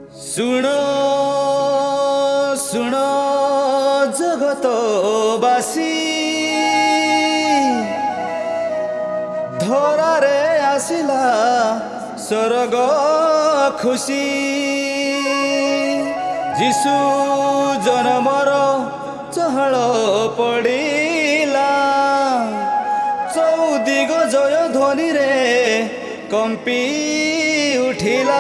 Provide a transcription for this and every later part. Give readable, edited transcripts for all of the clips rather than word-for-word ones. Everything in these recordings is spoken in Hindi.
सुन सुन जगतवासी धरारे आसिला स्वर्ग खुशी जीशु जन्मर चहल पड़िला चौदिग जय ध्वनि रे कंपी उठिला।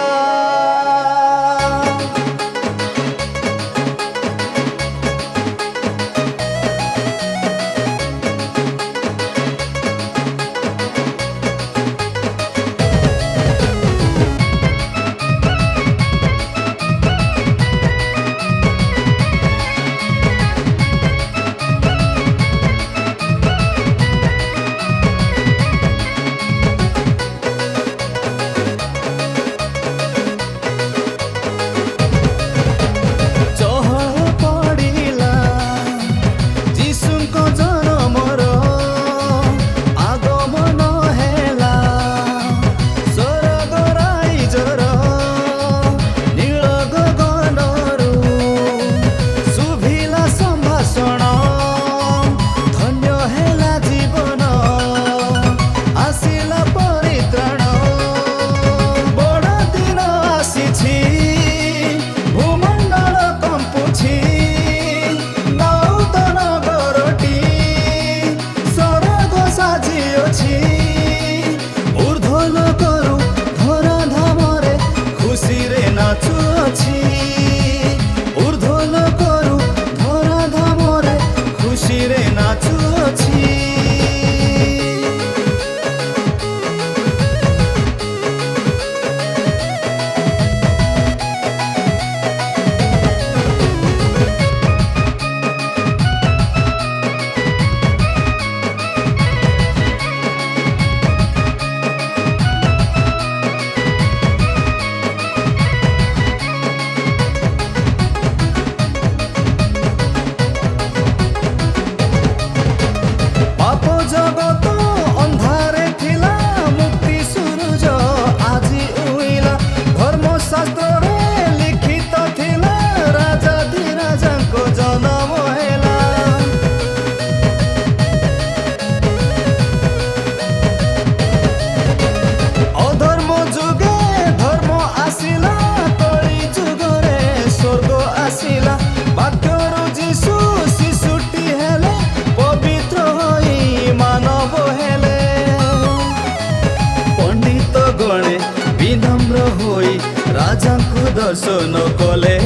राजा को दर्शन कले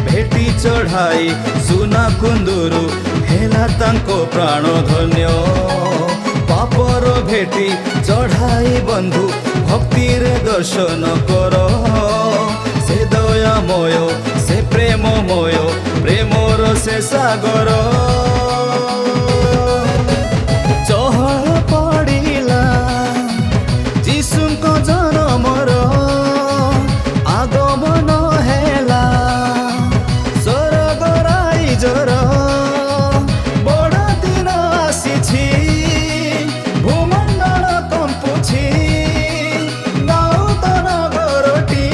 भेटी चढ़ाई सुना कुंदुरु हेला तांको प्राण धन्य पापर भेटी चढ़ाई बंधु भक्ति रे दर्शन कर से दयामय से प्रेममय प्रेमर से सागर चहल पड़िला जीशुको जन्मर आगमन हेला स्वर्ग राइजर बड़ दिन आसी भूमंडल कंपुछि नौतन घरटी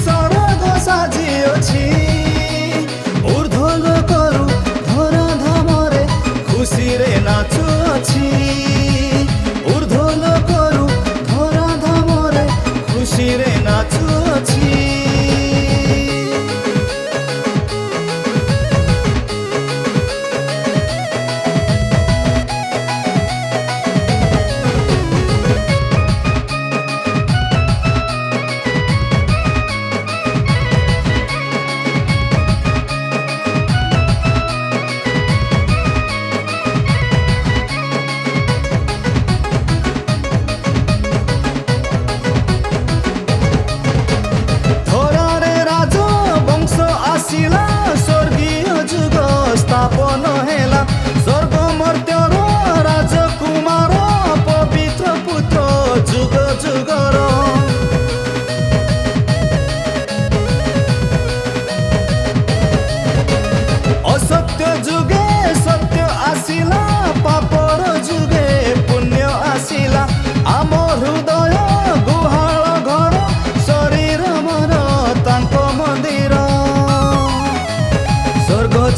स्वर्ग साजिअछि ऊर्ध्व लोकरु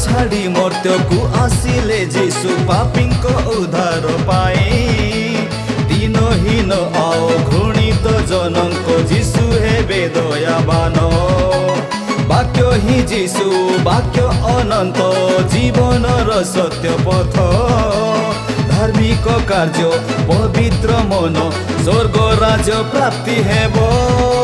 ଛାଡ଼ି ମର୍ତ୍ତ୍ୟକୁ ଆସିଲେ ଯୀଶୁ ପାପୀଙ୍କ ଉଦ୍ଧାର ପାଇଁ ଦିନହୀନ ଆଉ ଘୃଣିତ ଜନଙ୍କ ଯୀଶୁ ହେବେ ଦୟାବାନ ବାକ୍ୟ ହିଁ ଯୀଶୁ ବାକ୍ୟ ଅନନ୍ତ ଜୀବନର ସତ୍ୟ ପଥ ଧାର୍ମିକ କାର୍ଯ୍ୟ ପବିତ୍ର ମନ ସ୍ୱର୍ଗ ରାଜ୍ୟ ପ୍ରାପ୍ତି ହେବ।